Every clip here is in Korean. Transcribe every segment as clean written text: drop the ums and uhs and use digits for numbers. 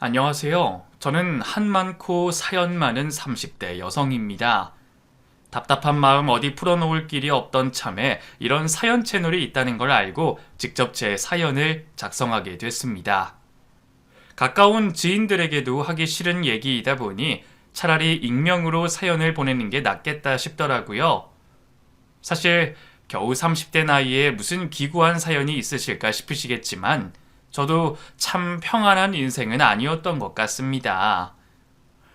안녕하세요. 저는 한 많고 사연 많은 30대 여성입니다. 답답한 마음 어디 풀어놓을 길이 없던 참에 이런 사연 채널이 있다는 걸 알고 직접 제 사연을 작성하게 됐습니다. 가까운 지인들에게도 하기 싫은 얘기이다 보니 차라리 익명으로 사연을 보내는 게 낫겠다 싶더라고요. 사실 겨우 30대 나이에 무슨 기구한 사연이 있으실까 싶으시겠지만 저도 참 평안한 인생은 아니었던 것 같습니다.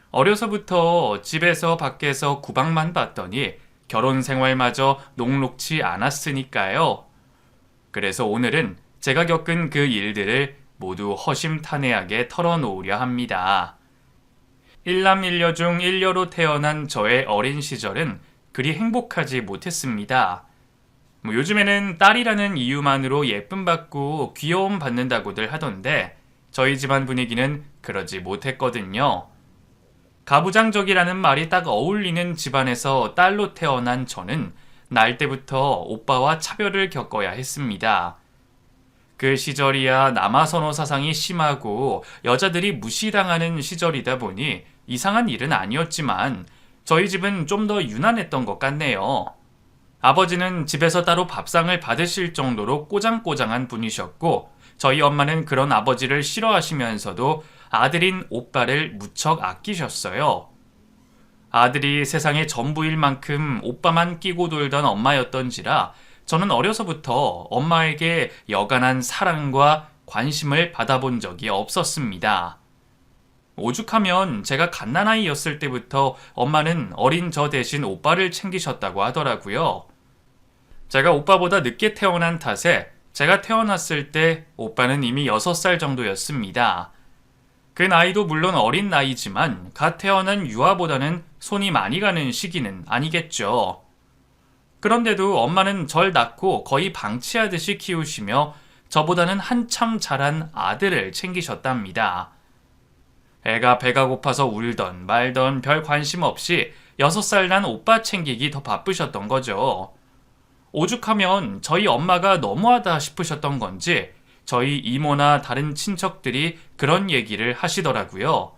어려서부터 집에서 밖에서 구박만 받더니 결혼 생활마저 녹록치 않았으니까요. 그래서 오늘은 제가 겪은 그 일들을 모두 허심탄회하게 털어놓으려 합니다. 일남일녀 중 일녀로 태어난 저의 어린 시절은 그리 행복하지 못했습니다. 요즘에는 딸이라는 이유만으로 예쁨 받고 귀여움 받는다고들 하던데 저희 집안 분위기는 그러지 못했거든요. 가부장적이라는 말이 딱 어울리는 집안에서 딸로 태어난 저는 날 때부터 오빠와 차별을 겪어야 했습니다. 그 시절이야 남아선호 사상이 심하고 여자들이 무시당하는 시절이다 보니 이상한 일은 아니었지만 저희 집은 좀 더 유난했던 것 같네요. 아버지는 집에서 따로 밥상을 받으실 정도로 꼬장꼬장한 분이셨고 저희 엄마는 그런 아버지를 싫어하시면서도 아들인 오빠를 무척 아끼셨어요. 아들이 세상의 전부일 만큼 오빠만 끼고 돌던 엄마였던지라 저는 어려서부터 엄마에게 여간한 사랑과 관심을 받아본 적이 없었습니다. 오죽하면 제가 갓난아이였을 때부터 엄마는 어린 저 대신 오빠를 챙기셨다고 하더라고요. 제가 오빠보다 늦게 태어난 탓에 제가 태어났을 때 오빠는 이미 6살 정도였습니다. 그 나이도 물론 어린 나이지만 갓 태어난 유아보다는 손이 많이 가는 시기는 아니겠죠. 그런데도 엄마는 절 낳고 거의 방치하듯이 키우시며 저보다는 한참 자란 아들을 챙기셨답니다. 애가 배가 고파서 울던 말던 별 관심 없이 6살 난 오빠 챙기기 더 바쁘셨던 거죠. 오죽하면 저희 엄마가 너무하다 싶으셨던 건지 저희 이모나 다른 친척들이 그런 얘기를 하시더라고요.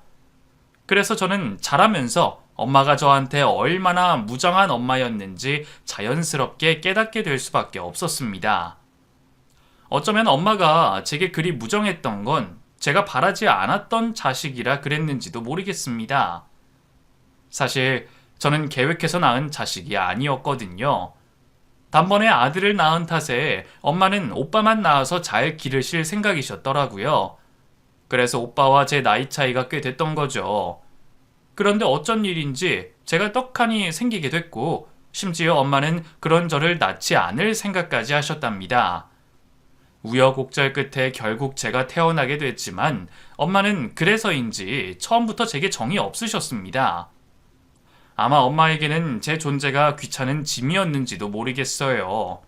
그래서 저는 자라면서 엄마가 저한테 얼마나 무정한 엄마였는지 자연스럽게 깨닫게 될 수밖에 없었습니다. 어쩌면 엄마가 제게 그리 무정했던 건 제가 바라지 않았던 자식이라 그랬는지도 모르겠습니다. 사실 저는 계획해서 낳은 자식이 아니었거든요. 단번에 아들을 낳은 탓에 엄마는 오빠만 낳아서 잘 기르실 생각이셨더라고요. 그래서 오빠와 제 나이 차이가 꽤 됐던 거죠. 그런데 어쩐 일인지 제가 떡하니 생기게 됐고 심지어 엄마는 그런 저를 낳지 않을 생각까지 하셨답니다. 우여곡절 끝에 결국 제가 태어나게 됐지만 엄마는 그래서인지 처음부터 제게 정이 없으셨습니다. 아마 엄마에게는 제 존재가 귀찮은 짐이었는지도 모르겠어요.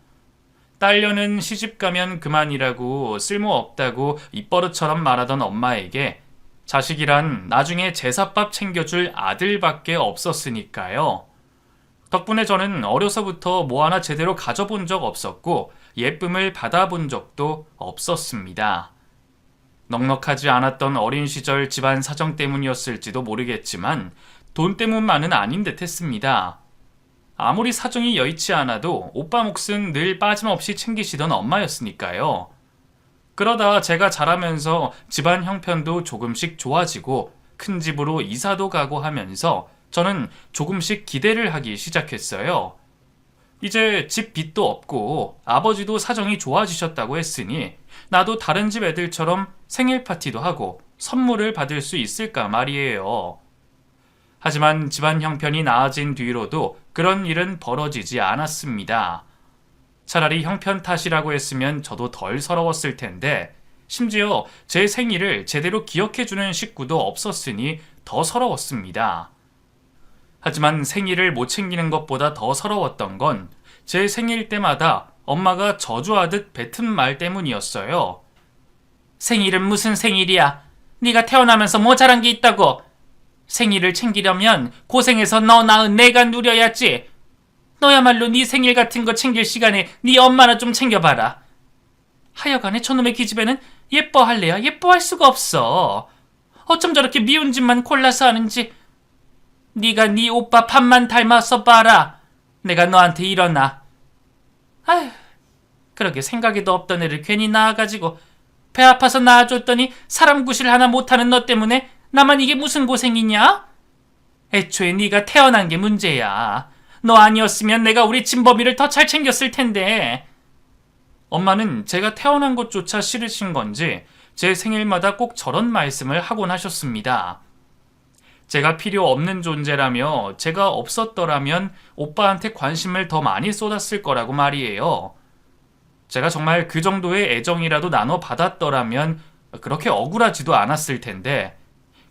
딸려는 시집가면 그만이라고 쓸모없다고 입버릇처럼 말하던 엄마에게 자식이란 나중에 제사밥 챙겨줄 아들밖에 없었으니까요. 덕분에 저는 어려서부터 뭐 하나 제대로 가져본 적 없었고 예쁨을 받아본 적도 없었습니다. 넉넉하지 않았던 어린 시절 집안 사정 때문이었을지도 모르겠지만 돈 때문만은 아닌 듯 했습니다. 아무리 사정이 여의치 않아도 오빠 몫은 늘 빠짐없이 챙기시던 엄마였으니까요. 그러다 제가 자라면서 집안 형편도 조금씩 좋아지고 큰 집으로 이사도 가고 하면서 저는 조금씩 기대를 하기 시작했어요. 이제 집 빚도 없고 아버지도 사정이 좋아지셨다고 했으니 나도 다른 집 애들처럼 생일 파티도 하고 선물을 받을 수 있을까 말이에요. 하지만 집안 형편이 나아진 뒤로도 그런 일은 벌어지지 않았습니다. 차라리 형편 탓이라고 했으면 저도 덜 서러웠을 텐데 심지어 제 생일을 제대로 기억해주는 식구도 없었으니 더 서러웠습니다. 하지만 생일을 못 챙기는 것보다 더 서러웠던 건 제 생일 때마다 엄마가 저주하듯 뱉은 말 때문이었어요. 생일은 무슨 생일이야? 네가 태어나면서 뭐 잘한 게 있다고? 생일을 챙기려면 고생해서 너 낳은 내가 누려야지. 너야말로 네 생일 같은 거 챙길 시간에 네 엄마나 좀 챙겨봐라. 하여간에 저놈의 기집애는 예뻐할래야 예뻐할 수가 없어. 어쩜 저렇게 미운 짓만 골라서 하는지. 네가 네 오빠 밥만 닮았어 봐라. 내가 너한테 이러나. 아휴, 그러게 생각에도 없던 애를 괜히 낳아가지고 배 아파서 낳아줬더니 사람 구실 하나 못하는 너 때문에 나만 이게 무슨 고생이냐? 애초에 네가 태어난 게 문제야. 너 아니었으면 내가 우리 진범이를 더 잘 챙겼을 텐데. 엄마는 제가 태어난 것조차 싫으신 건지 제 생일마다 꼭 저런 말씀을 하곤 하셨습니다. 제가 필요 없는 존재라며 제가 없었더라면 오빠한테 관심을 더 많이 쏟았을 거라고 말이에요. 제가 정말 그 정도의 애정이라도 나눠 받았더라면 그렇게 억울하지도 않았을 텐데,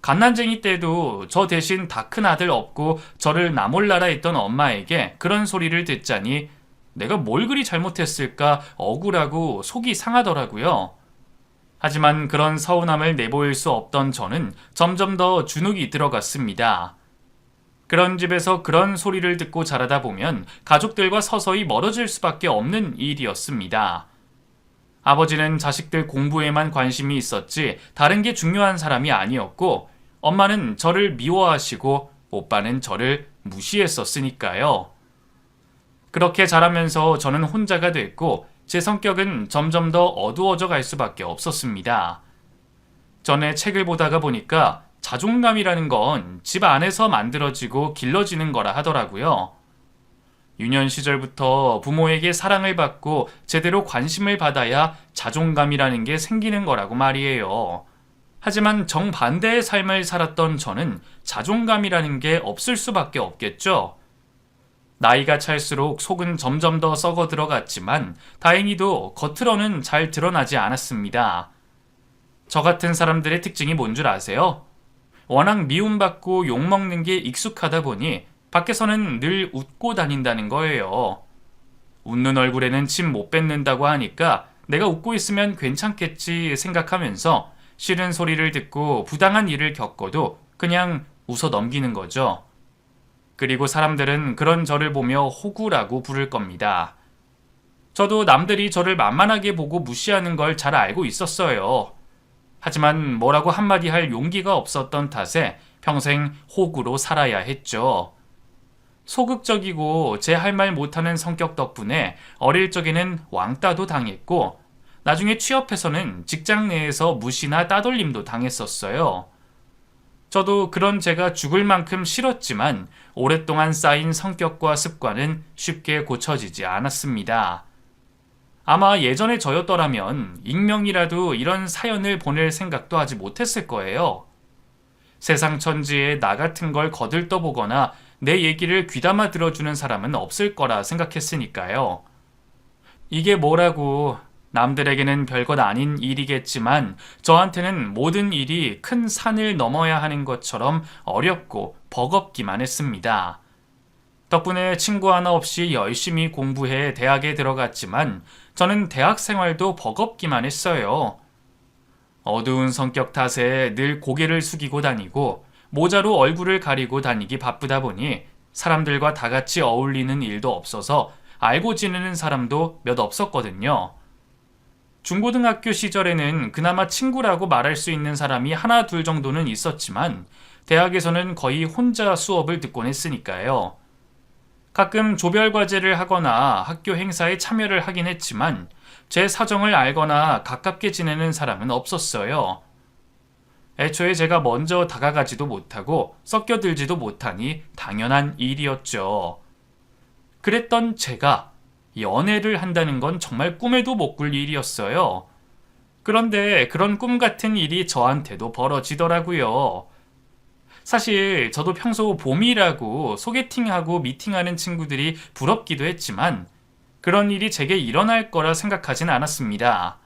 갓난쟁이 때도 저 대신 다 큰 아들 없고 저를 나 몰라라 했던 엄마에게 그런 소리를 듣자니 내가 뭘 그리 잘못했을까 억울하고 속이 상하더라고요. 하지만 그런 서운함을 내보일 수 없던 저는 점점 더 주눅이 들어갔습니다. 그런 집에서 그런 소리를 듣고 자라다 보면 가족들과 서서히 멀어질 수밖에 없는 일이었습니다. 아버지는 자식들 공부에만 관심이 있었지 다른 게 중요한 사람이 아니었고, 엄마는 저를 미워하시고 오빠는 저를 무시했었으니까요. 그렇게 자라면서 저는 혼자가 됐고 제 성격은 점점 더 어두워져 갈 수밖에 없었습니다. 전에 책을 보다가 보니까 자존감이라는 건 집 안에서 만들어지고 길러지는 거라 하더라고요. 유년 시절부터 부모에게 사랑을 받고 제대로 관심을 받아야 자존감이라는 게 생기는 거라고 말이에요. 하지만 정반대의 삶을 살았던 저는 자존감이라는 게 없을 수밖에 없겠죠. 나이가 찰수록 속은 점점 더 썩어 들어갔지만 다행히도 겉으로는 잘 드러나지 않았습니다. 저 같은 사람들의 특징이 뭔 줄 아세요? 워낙 미움받고 욕먹는 게 익숙하다 보니 밖에서는 늘 웃고 다닌다는 거예요. 웃는 얼굴에는 침 못 뱉는다고 하니까 내가 웃고 있으면 괜찮겠지 생각하면서 싫은 소리를 듣고 부당한 일을 겪어도 그냥 웃어 넘기는 거죠. 그리고 사람들은 그런 저를 보며 호구라고 부를 겁니다. 저도 남들이 저를 만만하게 보고 무시하는 걸 잘 알고 있었어요. 하지만 뭐라고 한마디 할 용기가 없었던 탓에 평생 호구로 살아야 했죠. 소극적이고 제 할 말 못하는 성격 덕분에 어릴 적에는 왕따도 당했고 나중에 취업해서는 직장 내에서 무시나 따돌림도 당했었어요. 저도 그런 제가 죽을 만큼 싫었지만 오랫동안 쌓인 성격과 습관은 쉽게 고쳐지지 않았습니다. 아마 예전에 저였더라면 익명이라도 이런 사연을 보낼 생각도 하지 못했을 거예요. 세상 천지에 나 같은 걸 거들떠보거나 내 얘기를 귀담아 들어주는 사람은 없을 거라 생각했으니까요. 이게 뭐라고, 남들에게는 별것 아닌 일이겠지만 저한테는 모든 일이 큰 산을 넘어야 하는 것처럼 어렵고 버겁기만 했습니다. 덕분에 친구 하나 없이 열심히 공부해 대학에 들어갔지만 저는 대학 생활도 버겁기만 했어요. 어두운 성격 탓에 늘 고개를 숙이고 다니고 모자로 얼굴을 가리고 다니기 바쁘다 보니 사람들과 다 같이 어울리는 일도 없어서 알고 지내는 사람도 몇 없었거든요. 중고등학교 시절에는 그나마 친구라고 말할 수 있는 사람이 하나 둘 정도는 있었지만 대학에서는 거의 혼자 수업을 듣곤 했으니까요. 가끔 조별 과제를 하거나 학교 행사에 참여를 하긴 했지만 제 사정을 알거나 가깝게 지내는 사람은 없었어요. 애초에 제가 먼저 다가가지도 못하고 섞여들지도 못하니 당연한 일이었죠. 그랬던 제가 연애를 한다는 건 정말 꿈에도 못 꿀 일이었어요. 그런데 그런 꿈 같은 일이 저한테도 벌어지더라고요. 사실 저도 평소 봄이라고 소개팅하고 미팅하는 친구들이 부럽기도 했지만 그런 일이 제게 일어날 거라 생각하진 않았습니다.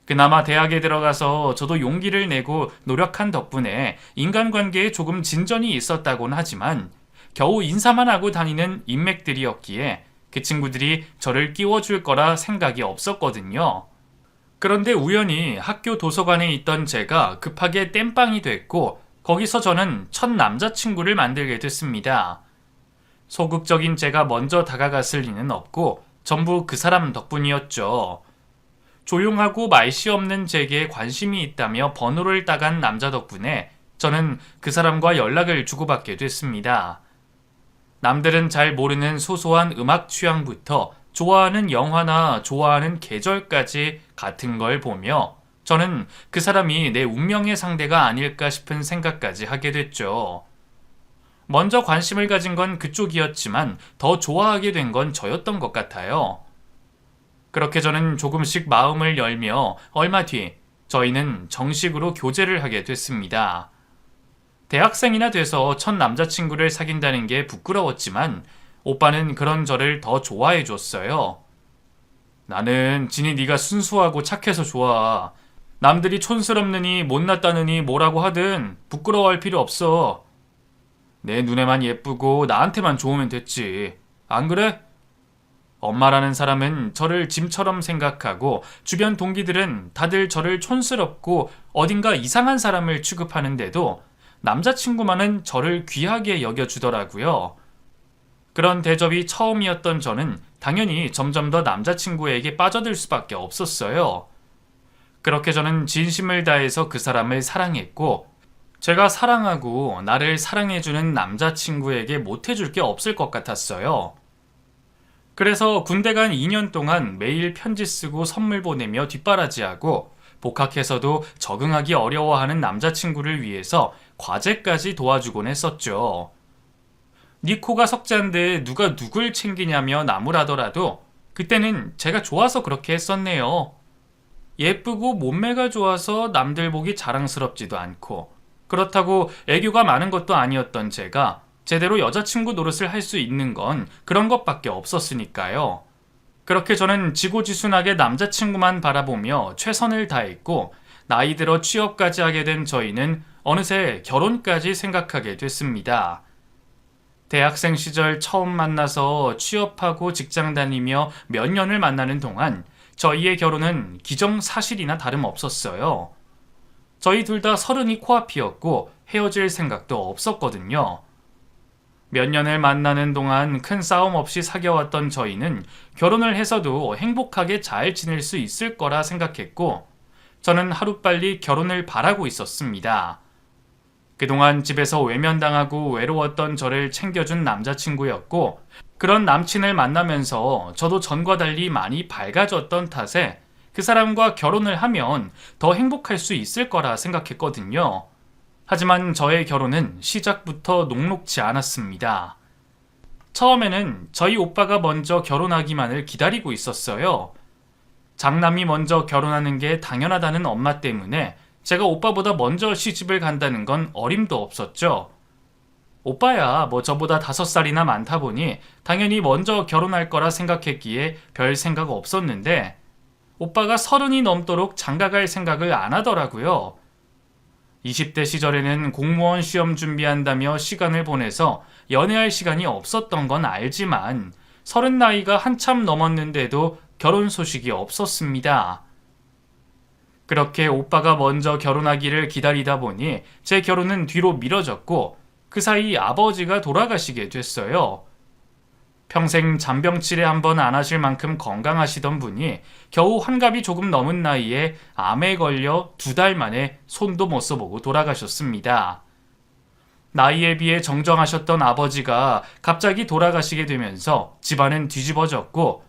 그나마 대학에 들어가서 저도 용기를 내고 노력한 덕분에 인간관계에 조금 진전이 있었다곤 하지만 겨우 인사만 하고 다니는 인맥들이었기에 그 친구들이 저를 끼워줄 거라 생각이 없었거든요. 그런데 우연히 학교 도서관에 있던 제가 급하게 땜빵이 됐고 거기서 저는 첫 남자친구를 만들게 됐습니다. 소극적인 제가 먼저 다가갔을 리는 없고 전부 그 사람 덕분이었죠. 조용하고 말씨 없는 제게 관심이 있다며 번호를 따간 남자 덕분에 저는 그 사람과 연락을 주고받게 됐습니다. 남들은 잘 모르는 소소한 음악 취향부터 좋아하는 영화나 좋아하는 계절까지 같은 걸 보며 저는 그 사람이 내 운명의 상대가 아닐까 싶은 생각까지 하게 됐죠. 먼저 관심을 가진 건 그쪽이었지만 더 좋아하게 된 건 저였던 것 같아요. 그렇게 저는 조금씩 마음을 열며 얼마 뒤 저희는 정식으로 교제를 하게 됐습니다. 대학생이나 돼서 첫 남자친구를 사귄다는 게 부끄러웠지만 오빠는 그런 저를 더 좋아해 줬어요. 나는 진이 네가 순수하고 착해서 좋아. 남들이 촌스럽느니 못났다느니 뭐라고 하든 부끄러워할 필요 없어. 내 눈에만 예쁘고 나한테만 좋으면 됐지. 안 그래? 엄마라는 사람은 저를 짐처럼 생각하고 주변 동기들은 다들 저를 촌스럽고 어딘가 이상한 사람을 취급하는데도 남자친구만은 저를 귀하게 여겨주더라고요. 그런 대접이 처음이었던 저는 당연히 점점 더 남자친구에게 빠져들 수밖에 없었어요. 그렇게 저는 진심을 다해서 그 사람을 사랑했고 제가 사랑하고 나를 사랑해주는 남자친구에게 못해줄 게 없을 것 같았어요. 그래서 군대 간 2년 동안 매일 편지 쓰고 선물 보내며 뒷바라지하고 복학해서도 적응하기 어려워하는 남자친구를 위해서 과제까지 도와주곤 했었죠. 네 코가 석잔데 누가 누굴 챙기냐며 나무라더라도 그때는 제가 좋아서 그렇게 했었네요. 예쁘고 몸매가 좋아서 남들 보기 자랑스럽지도 않고 그렇다고 애교가 많은 것도 아니었던 제가 제대로 여자친구 노릇을 할 수 있는 건 그런 것밖에 없었으니까요. 그렇게 저는 지고지순하게 남자친구만 바라보며 최선을 다했고 나이 들어 취업까지 하게 된 저희는 어느새 결혼까지 생각하게 됐습니다. 대학생 시절 처음 만나서 취업하고 직장 다니며 몇 년을 만나는 동안 저희의 결혼은 기정사실이나 다름없었어요. 저희 둘 다 30이 코앞이었고 헤어질 생각도 없었거든요. 몇 년을 만나는 동안 큰 싸움 없이 사귀어왔던 저희는 결혼을 해서도 행복하게 잘 지낼 수 있을 거라 생각했고 저는 하루빨리 결혼을 바라고 있었습니다. 그동안 집에서 외면당하고 외로웠던 저를 챙겨준 남자친구였고 그런 남친을 만나면서 저도 전과 달리 많이 밝아졌던 탓에 그 사람과 결혼을 하면 더 행복할 수 있을 거라 생각했거든요. 하지만 저의 결혼은 시작부터 녹록지 않았습니다. 처음에는 저희 오빠가 먼저 결혼하기만을 기다리고 있었어요. 장남이 먼저 결혼하는 게 당연하다는 엄마 때문에 제가 오빠보다 먼저 시집을 간다는 건 어림도 없었죠. 오빠야 뭐 저보다 5살이나 많다 보니 당연히 먼저 결혼할 거라 생각했기에 별 생각 없었는데 오빠가 30이 넘도록 장가갈 생각을 안 하더라고요. 20대 시절에는 공무원 시험 준비한다며 시간을 보내서 연애할 시간이 없었던 건 알지만 30 나이가 한참 넘었는데도 결혼 소식이 없었습니다. 그렇게 오빠가 먼저 결혼하기를 기다리다 보니 제 결혼은 뒤로 미뤄졌고 그 사이 아버지가 돌아가시게 됐어요. 평생 잔병치레 한번 안 하실 만큼 건강하시던 분이 겨우 환갑이 조금 넘은 나이에 암에 걸려 2달 만에 손도 못 써보고 돌아가셨습니다. 나이에 비해 정정하셨던 아버지가 갑자기 돌아가시게 되면서 집안은 뒤집어졌고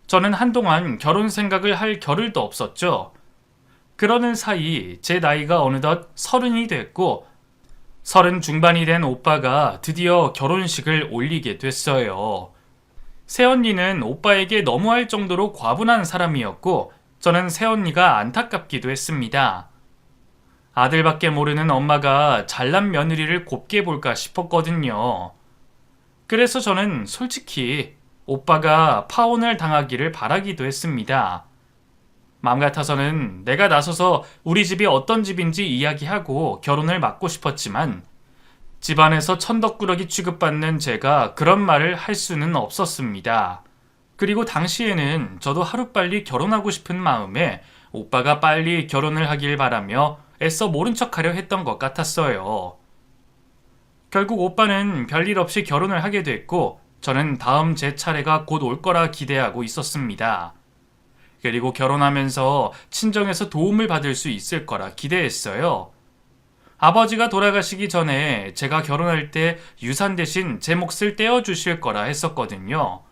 저는 한동안 결혼 생각을 할 겨를도 없었죠. 그러는 사이 제 나이가 어느덧 30이 됐고 30 중반이 된 오빠가 드디어 결혼식을 올리게 됐어요. 새언니는 오빠에게 너무할 정도로 과분한 사람이었고 저는 새언니가 안타깝기도 했습니다. 아들밖에 모르는 엄마가 잘난 며느리를 곱게 볼까 싶었거든요. 그래서 저는 솔직히 오빠가 파혼을 당하기를 바라기도 했습니다. 마음 같아서는 내가 나서서 우리 집이 어떤 집인지 이야기하고 결혼을 막고 싶었지만 집안에서 천덕꾸러기 취급받는 제가 그런 말을 할 수는 없었습니다. 그리고 당시에는 저도 하루빨리 결혼하고 싶은 마음에 오빠가 빨리 결혼을 하길 바라며 애써 모른 척하려 했던 것 같았어요. 결국 오빠는 별일 없이 결혼을 하게 됐고 저는 다음 제 차례가 곧 올 거라 기대하고 있었습니다. 그리고 결혼하면서 친정에서 도움을 받을 수 있을 거라 기대했어요. 아버지가 돌아가시기 전에 제가 결혼할 때 유산 대신 제 몫을 떼어주실 거라 했었거든요.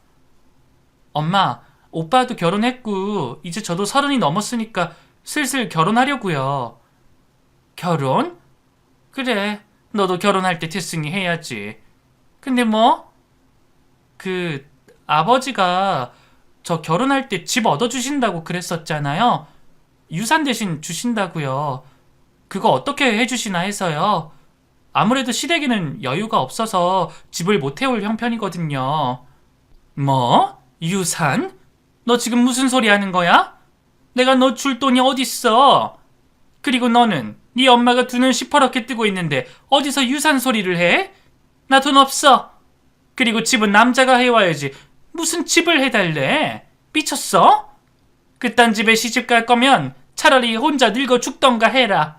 엄마, 오빠도 결혼했고 이제 저도 30이 넘었으니까 슬슬 결혼하려고요. 결혼? 그래, 너도 결혼할 때 태승이 해야지. 근데 뭐? 아버지가 저 결혼할 때 집 얻어주신다고 그랬었잖아요. 유산 대신 주신다고요. 그거 어떻게 해주시나 해서요. 아무래도 시댁에는 여유가 없어서 집을 못 태울 형편이거든요. 뭐? 유산? 너 지금 무슨 소리 하는 거야? 내가 너 줄 돈이 어딨어? 그리고 너는 네 엄마가 두 눈 시퍼렇게 뜨고 있는데 어디서 유산 소리를 해? 나 돈 없어. 그리고 집은 남자가 해와야지. 무슨 집을 해달래? 미쳤어? 그딴 집에 시집 갈 거면 차라리 혼자 늙어 죽던가 해라.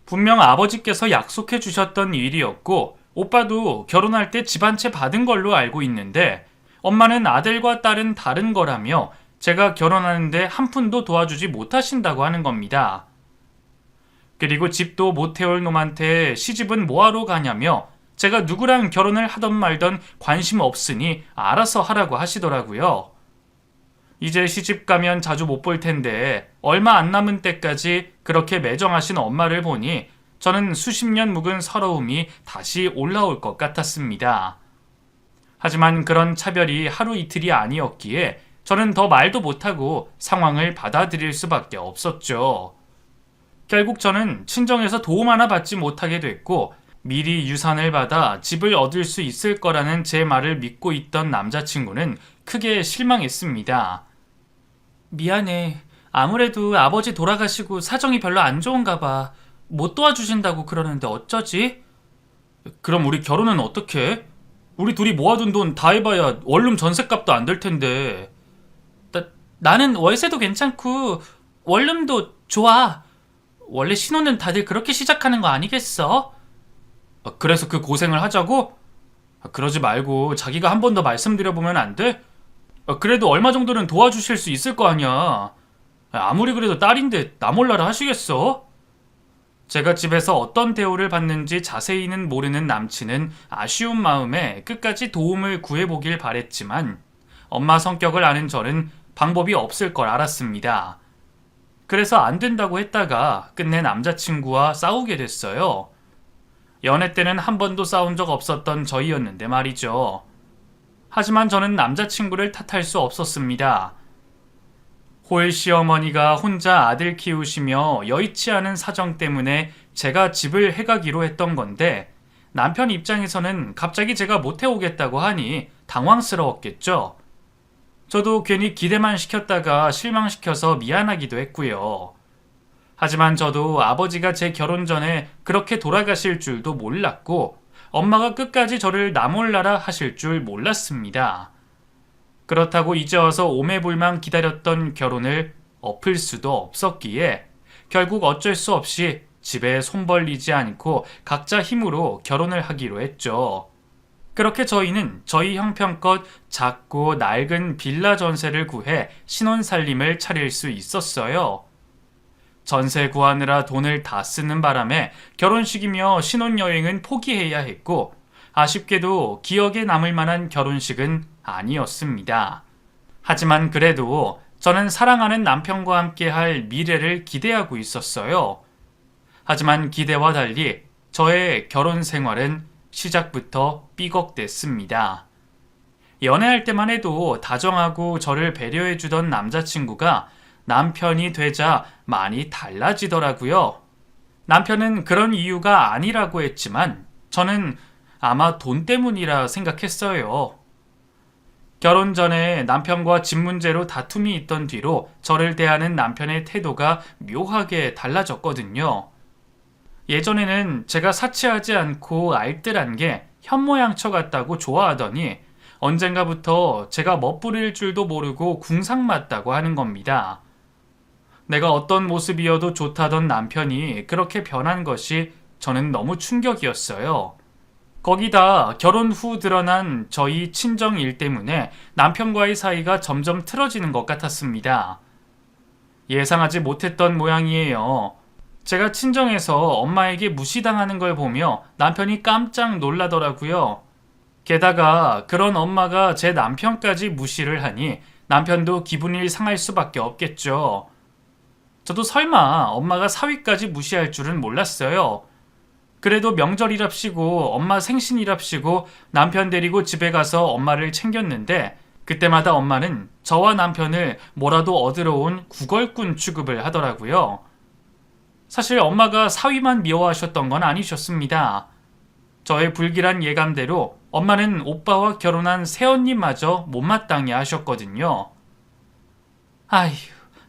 분명 아버지께서 약속해 주셨던 일이었고 오빠도 결혼할 때 집 한 채 받은 걸로 알고 있는데 엄마는 아들과 딸은 다른 거라며 제가 결혼하는데 한 푼도 도와주지 못하신다고 하는 겁니다. 그리고 집도 못 태울 놈한테 시집은 뭐하러 가냐며 제가 누구랑 결혼을 하던 말던 관심 없으니 알아서 하라고 하시더라고요. 이제 시집 가면 자주 못 볼 텐데 얼마 안 남은 때까지 그렇게 매정하신 엄마를 보니 저는 수십 년 묵은 서러움이 다시 올라올 것 같았습니다. 하지만 그런 차별이 하루 이틀이 아니었기에 저는 더 말도 못하고 상황을 받아들일 수밖에 없었죠. 결국 저는 친정에서 도움 하나 받지 못하게 됐고 미리 유산을 받아 집을 얻을 수 있을 거라는 제 말을 믿고 있던 남자친구는 크게 실망했습니다. 미안해. 아무래도 아버지 돌아가시고 사정이 별로 안 좋은가 봐. 못 도와주신다고 그러는데 어쩌지? 그럼 우리 결혼은 어떻게? 우리 둘이 모아둔 돈 다 해봐야 원룸 전셋값도 안 될 텐데. 나는 월세도 괜찮고 원룸도 좋아. 원래 신혼은 다들 그렇게 시작하는 거 아니겠어? 그래서 그 고생을 하자고? 그러지 말고 자기가 한 번 더 말씀드려보면 안 돼? 그래도 얼마 정도는 도와주실 수 있을 거 아니야. 아무리 그래도 딸인데 나 몰라라 하시겠어? 제가 집에서 어떤 대우를 받는지 자세히는 모르는 남친은 아쉬운 마음에 끝까지 도움을 구해보길 바랬지만 엄마 성격을 아는 저는 방법이 없을 걸 알았습니다. 그래서 안 된다고 했다가 끝내 남자친구와 싸우게 됐어요. 연애 때는 한 번도 싸운 적 없었던 저희였는데 말이죠. 하지만 저는 남자친구를 탓할 수 없었습니다. 홀 시어머니가 혼자 아들 키우시며 여의치 않은 사정 때문에 제가 집을 해가기로 했던 건데 남편 입장에서는 갑자기 제가 못 해오겠다고 하니 당황스러웠겠죠. 저도 괜히 기대만 시켰다가 실망시켜서 미안하기도 했고요. 하지만 저도 아버지가 제 결혼 전에 그렇게 돌아가실 줄도 몰랐고 엄마가 끝까지 저를 나 몰라라 하실 줄 몰랐습니다. 그렇다고 이제 와서 오매불망 기다렸던 결혼을 엎을 수도 없었기에 결국 어쩔 수 없이 집에 손 벌리지 않고 각자 힘으로 결혼을 하기로 했죠. 그렇게 저희는 저희 형편껏 작고 낡은 빌라 전세를 구해 신혼살림을 차릴 수 있었어요. 전세 구하느라 돈을 다 쓰는 바람에 결혼식이며 신혼여행은 포기해야 했고 아쉽게도 기억에 남을 만한 결혼식은 아니었습니다. 하지만 그래도 저는 사랑하는 남편과 함께 할 미래를 기대하고 있었어요. 하지만 기대와 달리 저의 결혼 생활은 시작부터 삐걱댔습니다. 연애할 때만 해도 다정하고 저를 배려해주던 남자친구가 남편이 되자 많이 달라지더라고요. 남편은 그런 이유가 아니라고 했지만 저는 아마 돈 때문이라 생각했어요. 결혼 전에 남편과 집 문제로 다툼이 있던 뒤로 저를 대하는 남편의 태도가 묘하게 달라졌거든요. 예전에는 제가 사치하지 않고 알뜰한 게 현모양처 같다고 좋아하더니 언젠가부터 제가 멋부릴 줄도 모르고 궁상맞다고 하는 겁니다. 내가 어떤 모습이어도 좋다던 남편이 그렇게 변한 것이 저는 너무 충격이었어요. 거기다 결혼 후 드러난 저희 친정 일 때문에 남편과의 사이가 점점 틀어지는 것 같았습니다. 예상하지 못했던 모양이에요. 제가 친정에서 엄마에게 무시당하는 걸 보며 남편이 깜짝 놀라더라고요. 게다가 그런 엄마가 제 남편까지 무시를 하니 남편도 기분이 상할 수밖에 없겠죠. 저도 설마 엄마가 사위까지 무시할 줄은 몰랐어요. 그래도 명절이랍시고 엄마 생신이랍시고 남편 데리고 집에 가서 엄마를 챙겼는데 그때마다 엄마는 저와 남편을 뭐라도 얻으러 온 구걸꾼 취급을 하더라고요. 사실 엄마가 사위만 미워하셨던 건 아니셨습니다. 저의 불길한 예감대로 엄마는 오빠와 결혼한 새언니마저 못마땅해 하셨거든요. 아휴,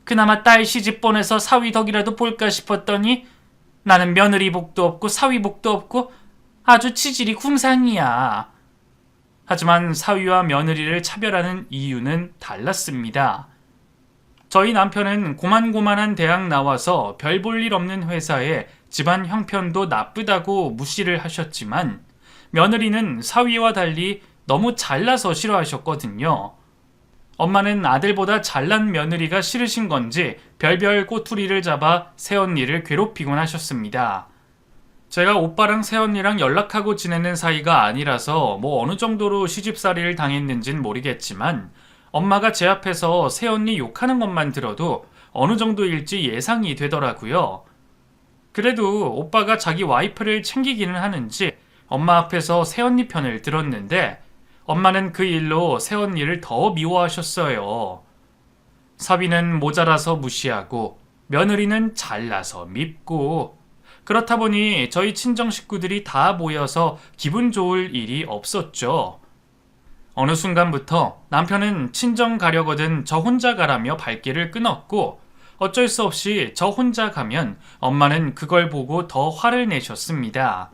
그나마 딸 시집 보내서 사위 덕이라도 볼까 싶었더니 나는 며느리 복도 없고 사위 복도 없고 아주 치질이 궁상이야. 하지만 사위와 며느리를 차별하는 이유는 달랐습니다. 저희 남편은 고만고만한 대학 나와서 별 볼 일 없는 회사에 집안 형편도 나쁘다고 무시를 하셨지만 며느리는 사위와 달리 너무 잘나서 싫어하셨거든요. 엄마는 아들보다 잘난 며느리가 싫으신 건지 별별 꼬투리를 잡아 새언니를 괴롭히곤 하셨습니다. 제가 오빠랑 새언니랑 연락하고 지내는 사이가 아니라서 어느 정도로 시집살이를 당했는진 모르겠지만 엄마가 제 앞에서 새언니 욕하는 것만 들어도 어느 정도일지 예상이 되더라고요. 그래도 오빠가 자기 와이프를 챙기기는 하는지 엄마 앞에서 새언니 편을 들었는데 엄마는 그 일로 새언니를 더 미워하셨어요. 사위는 모자라서 무시하고 며느리는 잘나서 밉고 그렇다 보니 저희 친정 식구들이 다 모여서 기분 좋을 일이 없었죠. 어느 순간부터 남편은 친정 가려거든 저 혼자 가라며 발길을 끊었고 어쩔 수 없이 저 혼자 가면 엄마는 그걸 보고 더 화를 내셨습니다.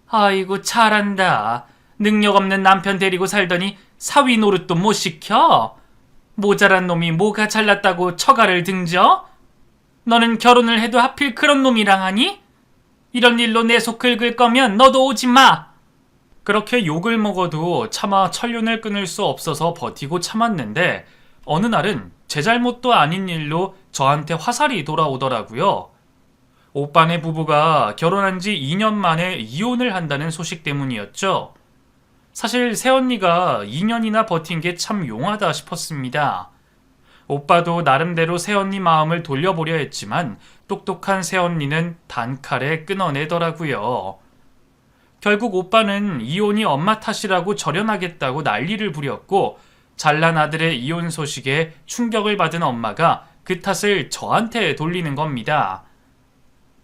아이고 잘한다. 능력 없는 남편 데리고 살더니 사위 노릇도 못 시켜? 모자란 놈이 뭐가 잘났다고 처가를 등져? 너는 결혼을 해도 하필 그런 놈이랑 하니? 이런 일로 내 속 긁을 거면 너도 오지 마. 그렇게 욕을 먹어도 차마 천륜을 끊을 수 없어서 버티고 참았는데 어느 날은 제 잘못도 아닌 일로 저한테 화살이 돌아오더라고요. 오빠네 부부가 결혼한 지 2년 만에 이혼을 한다는 소식 때문이었죠. 사실 새언니가 2년이나 버틴 게 참 용하다 싶었습니다. 오빠도 나름대로 새언니 마음을 돌려보려 했지만 똑똑한 새언니는 단칼에 끊어내더라고요. 결국 오빠는 이혼이 엄마 탓이라고 절연하겠다고 난리를 부렸고 잘난 아들의 이혼 소식에 충격을 받은 엄마가 그 탓을 저한테 돌리는 겁니다.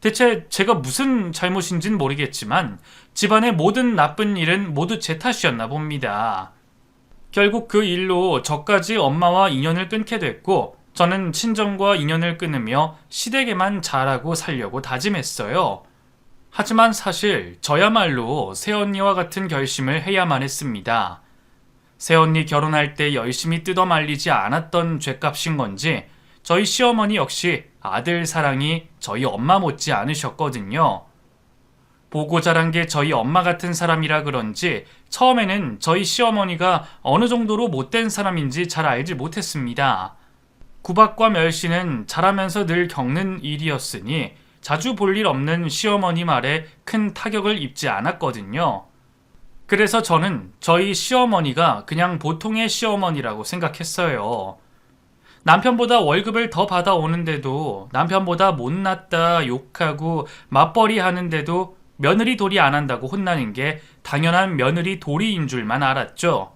대체 제가 무슨 잘못인진 모르겠지만 집안의 모든 나쁜 일은 모두 제 탓이었나 봅니다. 결국 그 일로 저까지 엄마와 인연을 끊게 됐고 저는 친정과 인연을 끊으며 시댁에만 잘하고 살려고 다짐했어요. 하지만 사실 저야말로 새언니와 같은 결심을 해야만 했습니다. 새언니 결혼할 때 열심히 뜯어말리지 않았던 죗값인 건지 저희 시어머니 역시 아들 사랑이 저희 엄마 못지 않으셨거든요. 보고 자란 게 저희 엄마 같은 사람이라 그런지 처음에는 저희 시어머니가 어느 정도로 못된 사람인지 잘 알지 못했습니다. 구박과 멸시는 자라면서 늘 겪는 일이었으니 자주 볼 일 없는 시어머니 말에 큰 타격을 입지 않았거든요. 그래서 저는 저희 시어머니가 그냥 보통의 시어머니라고 생각했어요. 남편보다 월급을 더 받아오는데도 남편보다 못났다 욕하고 맞벌이 하는데도 며느리 도리 안 한다고 혼나는 게 당연한 며느리 도리인 줄만 알았죠.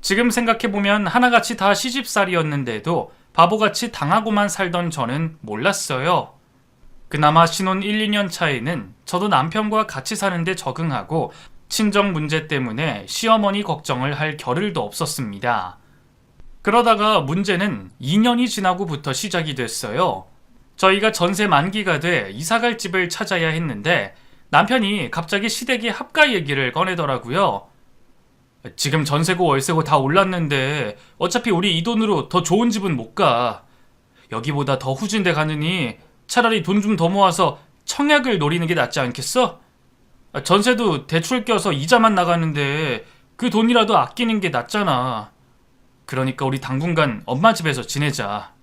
지금 생각해보면 하나같이 다 시집살이였는데도 바보같이 당하고만 살던 저는 몰랐어요. 그나마 신혼 1, 2년 차에는 저도 남편과 같이 사는데 적응하고 친정 문제 때문에 시어머니 걱정을 할 겨를도 없었습니다. 그러다가 문제는 2년이 지나고부터 시작이 됐어요. 저희가 전세 만기가 돼 이사갈 집을 찾아야 했는데 남편이 갑자기 시댁의 합가 얘기를 꺼내더라고요. 지금 전세고 월세고 다 올랐는데 어차피 우리 이 돈으로 더 좋은 집은 못 가. 여기보다 더 후진 데 가느니 차라리 돈 좀 더 모아서 청약을 노리는 게 낫지 않겠어? 전세도 대출 껴서 이자만 나가는데 그 돈이라도 아끼는 게 낫잖아. 그러니까 우리 당분간 엄마 집에서 지내자.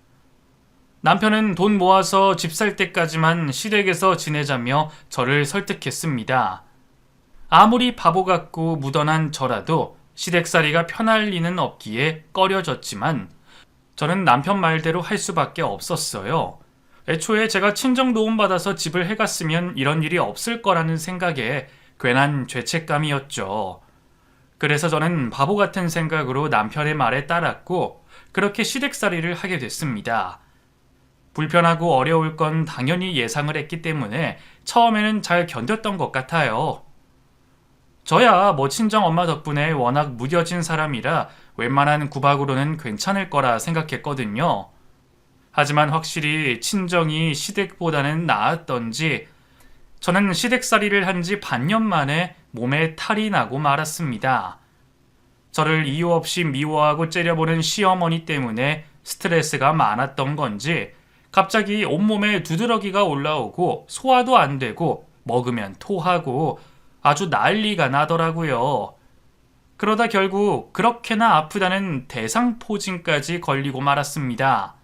남편은 돈 모아서 집 살 때까지만 시댁에서 지내자며 저를 설득했습니다. 아무리 바보 같고 무던한 저라도 시댁살이가 편할 리는 없기에 꺼려졌지만 저는 남편 말대로 할 수밖에 없었어요. 애초에 제가 친정 도움받아서 집을 해갔으면 이런 일이 없을 거라는 생각에 괜한 죄책감이었죠. 그래서 저는 바보 같은 생각으로 남편의 말에 따랐고 그렇게 시댁살이를 하게 됐습니다. 불편하고 어려울 건 당연히 예상을 했기 때문에 처음에는 잘 견뎠던 것 같아요. 저야 뭐 친정 엄마 덕분에 워낙 무뎌진 사람이라 웬만한 구박으로는 괜찮을 거라 생각했거든요. 하지만 확실히 친정이 시댁보다는 나았던지 저는 시댁살이를 한 지 반년 만에 몸에 탈이 나고 말았습니다. 저를 이유 없이 미워하고 째려보는 시어머니 때문에 스트레스가 많았던 건지 갑자기 온몸에 두드러기가 올라오고 소화도 안 되고 먹으면 토하고 아주 난리가 나더라고요. 그러다 결국 그렇게나 아프다는 대상포진까지 걸리고 말았습니다.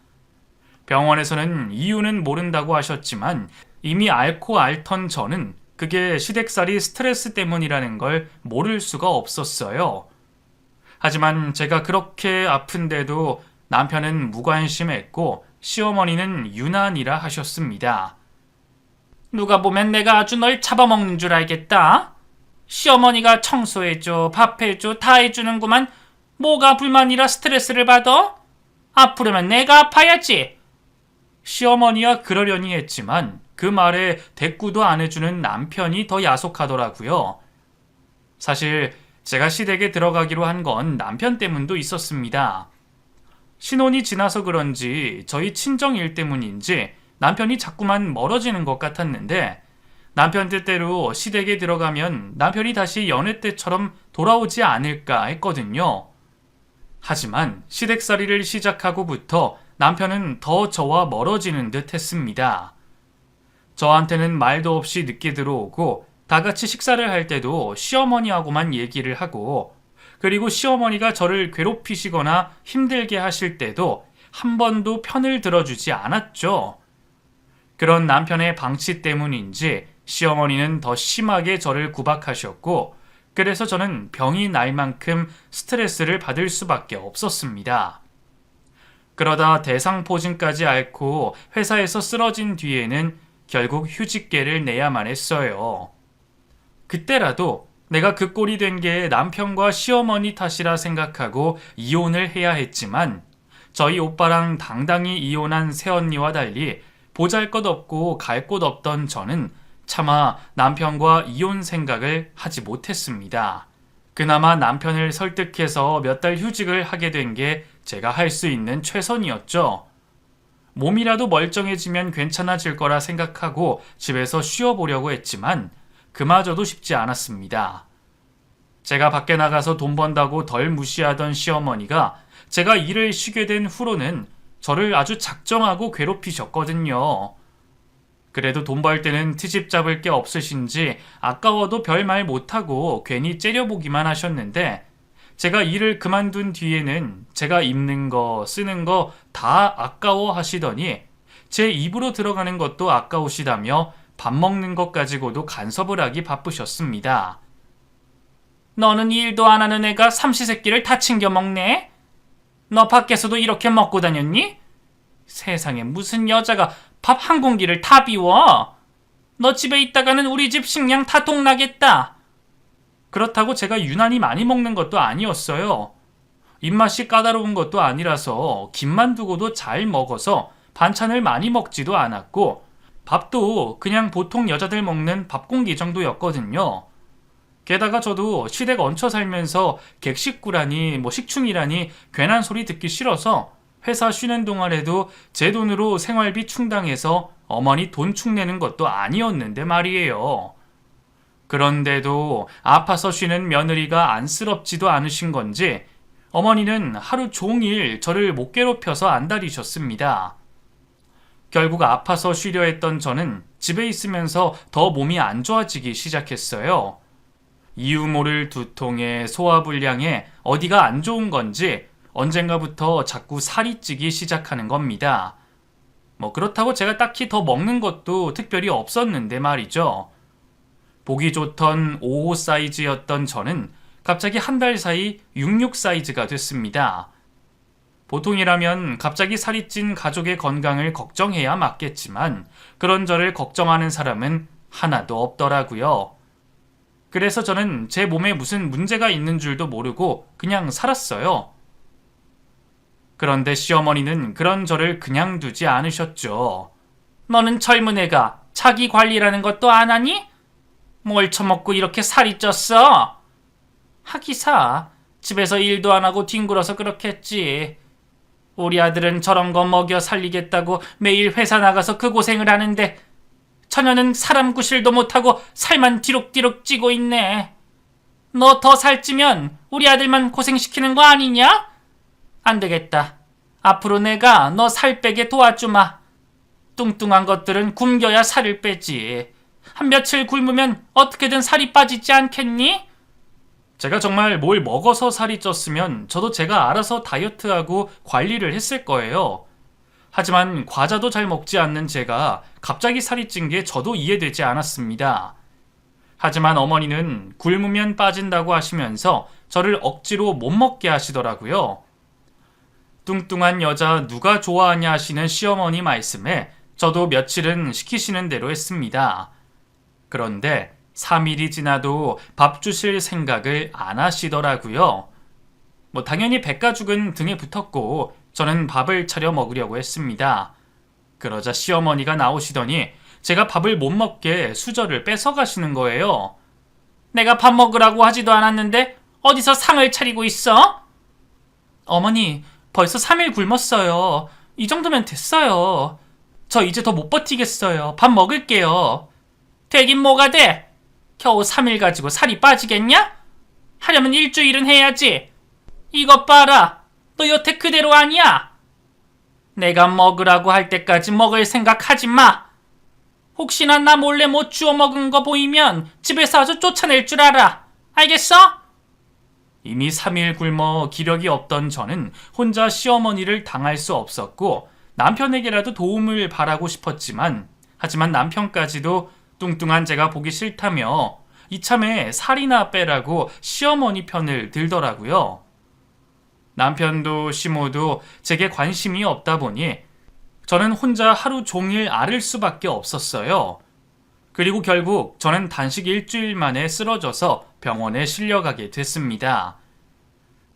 병원에서는 이유는 모른다고 하셨지만 이미 앓고 앓던 저는 그게 시댁살이 스트레스 때문이라는 걸 모를 수가 없었어요. 하지만 제가 그렇게 아픈데도 남편은 무관심했고 시어머니는 유난이라 하셨습니다. 누가 보면 내가 아주 널 잡아먹는 줄 알겠다. 시어머니가 청소해줘, 밥해줘, 다 해주는구만. 뭐가 불만이라 스트레스를 받아? 아프려면 내가 아파야지. 시어머니야 그러려니 했지만 그 말에 대꾸도 안 해주는 남편이 더 야속하더라고요. 사실 제가 시댁에 들어가기로 한 건 남편 때문도 있었습니다. 신혼이 지나서 그런지 저희 친정 일 때문인지 남편이 자꾸만 멀어지는 것 같았는데 남편 뜻대로 시댁에 들어가면 남편이 다시 연애 때처럼 돌아오지 않을까 했거든요. 하지만 시댁살이를 시작하고부터 남편은 더 저와 멀어지는 듯 했습니다. 저한테는 말도 없이 늦게 들어오고 다 같이 식사를 할 때도 시어머니하고만 얘기를 하고 그리고 시어머니가 저를 괴롭히시거나 힘들게 하실 때도 한 번도 편을 들어주지 않았죠. 그런 남편의 방치 때문인지 시어머니는 더 심하게 저를 구박하셨고 그래서 저는 병이 날 만큼 스트레스를 받을 수밖에 없었습니다. 그러다 대상포진까지 앓고 회사에서 쓰러진 뒤에는 결국 휴직계를 내야만 했어요. 그때라도 내가 그 꼴이 된 게 남편과 시어머니 탓이라 생각하고 이혼을 해야 했지만 저희 오빠랑 당당히 이혼한 새언니와 달리 보잘것없고 갈 곳 없던 저는 차마 남편과 이혼 생각을 하지 못했습니다. 그나마 남편을 설득해서 몇 달 휴직을 하게 된 게 제가 할 수 있는 최선이었죠. 몸이라도 멀쩡해지면 괜찮아질 거라 생각하고 집에서 쉬어보려고 했지만 그마저도 쉽지 않았습니다. 제가 밖에 나가서 돈 번다고 덜 무시하던 시어머니가 제가 일을 쉬게 된 후로는 저를 아주 작정하고 괴롭히셨거든요. 그래도 돈 벌 때는 트집 잡을 게 없으신지 아까워도 별 말 못하고 괜히 째려보기만 하셨는데 제가 일을 그만둔 뒤에는 제가 입는 거, 쓰는 거 다 아까워 하시더니 제 입으로 들어가는 것도 아까우시다며 밥 먹는 것 가지고도 간섭을 하기 바쁘셨습니다. 너는 일도 안 하는 애가 삼시세끼를 다 챙겨 먹네? 너 밖에서도 이렇게 먹고 다녔니? 세상에 무슨 여자가 밥 한 공기를 다 비워? 너 집에 있다가는 우리 집 식량 다 동나겠다. 그렇다고 제가 유난히 많이 먹는 것도 아니었어요. 입맛이 까다로운 것도 아니라서 김만 두고도 잘 먹어서 반찬을 많이 먹지도 않았고 밥도 그냥 보통 여자들 먹는 밥 공기 정도였거든요. 게다가 저도 시댁 얹혀 살면서 객식구라니 식충이라니 괜한 소리 듣기 싫어서 회사 쉬는 동안에도 제 돈으로 생활비 충당해서 어머니 돈 축내는 것도 아니었는데 말이에요. 그런데도 아파서 쉬는 며느리가 안쓰럽지도 않으신 건지 어머니는 하루 종일 저를 못 괴롭혀서 안달이셨습니다. 결국 아파서 쉬려 했던 저는 집에 있으면서 더 몸이 안 좋아지기 시작했어요. 이유 모를 두통에 소화불량에 어디가 안 좋은 건지 언젠가부터 자꾸 살이 찌기 시작하는 겁니다. 그렇다고 제가 딱히 더 먹는 것도 특별히 없었는데 말이죠. 보기 좋던 55 사이즈였던 저는 갑자기 한 달 사이 66 사이즈가 됐습니다. 보통이라면 갑자기 살이 찐 가족의 건강을 걱정해야 맞겠지만 그런 저를 걱정하는 사람은 하나도 없더라고요. 그래서 저는 제 몸에 무슨 문제가 있는 줄도 모르고 그냥 살았어요. 그런데 시어머니는 그런 저를 그냥 두지 않으셨죠. 너는 젊은 애가 자기 관리라는 것도 안 하니? 뭘 처먹고 이렇게 살이 쪘어? 하기사 집에서 일도 안 하고 뒹굴어서 그렇겠지. 우리 아들은 저런 거 먹여 살리겠다고 매일 회사 나가서 그 고생을 하는데 처녀는 사람 구실도 못하고 살만 뒤룩뒤룩 찌고 있네. 너 더 살찌면 우리 아들만 고생시키는 거 아니냐? 안 되겠다. 앞으로 내가 너 살 빼게 도와주마. 뚱뚱한 것들은 굶겨야 살을 빼지. 한 며칠 굶으면 어떻게든 살이 빠지지 않겠니? 제가 정말 뭘 먹어서 살이 쪘으면 저도 제가 알아서 다이어트하고 관리를 했을 거예요. 하지만 과자도 잘 먹지 않는 제가 갑자기 살이 찐 게 저도 이해되지 않았습니다. 하지만 어머니는 굶으면 빠진다고 하시면서 저를 억지로 못 먹게 하시더라고요. 뚱뚱한 여자 누가 좋아하냐 하시는 시어머니 말씀에 저도 며칠은 시키시는 대로 했습니다. 그런데 3일이 지나도 밥 주실 생각을 안 하시더라고요. 당연히 백가죽은 등에 붙었고 저는 밥을 차려 먹으려고 했습니다. 그러자 시어머니가 나오시더니 제가 밥을 못 먹게 수저를 뺏어가시는 거예요. 내가 밥 먹으라고 하지도 않았는데 어디서 상을 차리고 있어? 어머니, 벌써 3일 굶었어요. 이 정도면 됐어요. 저 이제 더 못 버티겠어요. 밥 먹을게요. 되긴 뭐가 돼? 겨우 3일 가지고 살이 빠지겠냐? 하려면 일주일은 해야지. 이것 봐라. 너 여태 그대로 아니야? 내가 먹으라고 할 때까지 먹을 생각하지 마. 혹시나 나 몰래 못 주워 먹은 거 보이면 집에서 아주 쫓아낼 줄 알아. 알겠어? 이미 3일 굶어 기력이 없던 저는 혼자 시어머니를 당할 수 없었고 남편에게라도 도움을 바라고 싶었지만 하지만 남편까지도 뚱뚱한 제가 보기 싫다며 이참에 살이나 빼라고 시어머니 편을 들더라고요. 남편도 시모도 제게 관심이 없다 보니 저는 혼자 하루 종일 앓을 수밖에 없었어요. 그리고 결국 저는 단식 일주일 만에 쓰러져서 병원에 실려가게 됐습니다.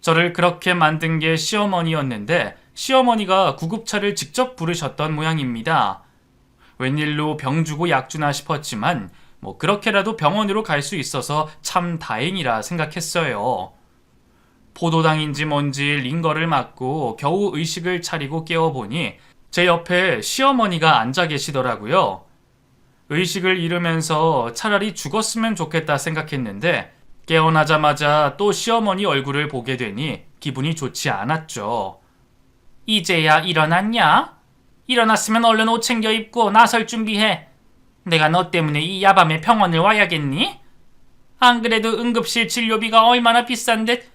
저를 그렇게 만든 게 시어머니였는데 시어머니가 구급차를 직접 부르셨던 모양입니다. 웬일로 병 주고 약 주나 싶었지만 그렇게라도 병원으로 갈 수 있어서 참 다행이라 생각했어요. 포도당인지 뭔지 링거를 맞고 겨우 의식을 차리고 깨어보니 제 옆에 시어머니가 앉아 계시더라고요. 의식을 잃으면서 차라리 죽었으면 좋겠다 생각했는데 깨어나자마자 또 시어머니 얼굴을 보게 되니 기분이 좋지 않았죠. 이제야 일어났냐? 일어났으면 얼른 옷 챙겨 입고 나설 준비해. 내가 너 때문에 이 야밤에 병원을 와야겠니? 안 그래도 응급실 진료비가 얼마나 비싼데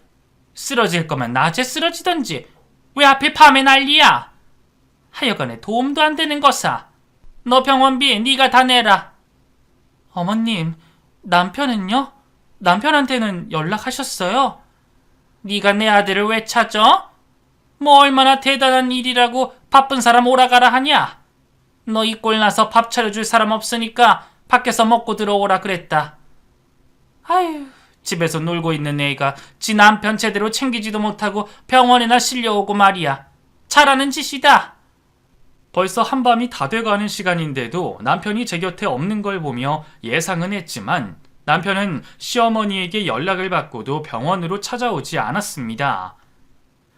쓰러질 거면 낮에 쓰러지던지 왜 하필 밤에 난리야? 하여간에 도움도 안 되는 거사. 너 병원비 네가 다 내라. 어머님, 남편은요? 남편한테는 연락하셨어요? 네가 내 아들을 왜 찾아? 뭐 얼마나 대단한 일이라고 바쁜 사람 오라가라 하냐? 너 이 꼴 나서 밥 차려줄 사람 없으니까 밖에서 먹고 들어오라 그랬다. 아유, 집에서 놀고 있는 애가 지 남편 제대로 챙기지도 못하고 병원에나 실려오고 말이야. 잘하는 짓이다. 벌써 한밤이 다 돼가는 시간인데도 남편이 제 곁에 없는 걸 보며 예상은 했지만 남편은 시어머니에게 연락을 받고도 병원으로 찾아오지 않았습니다.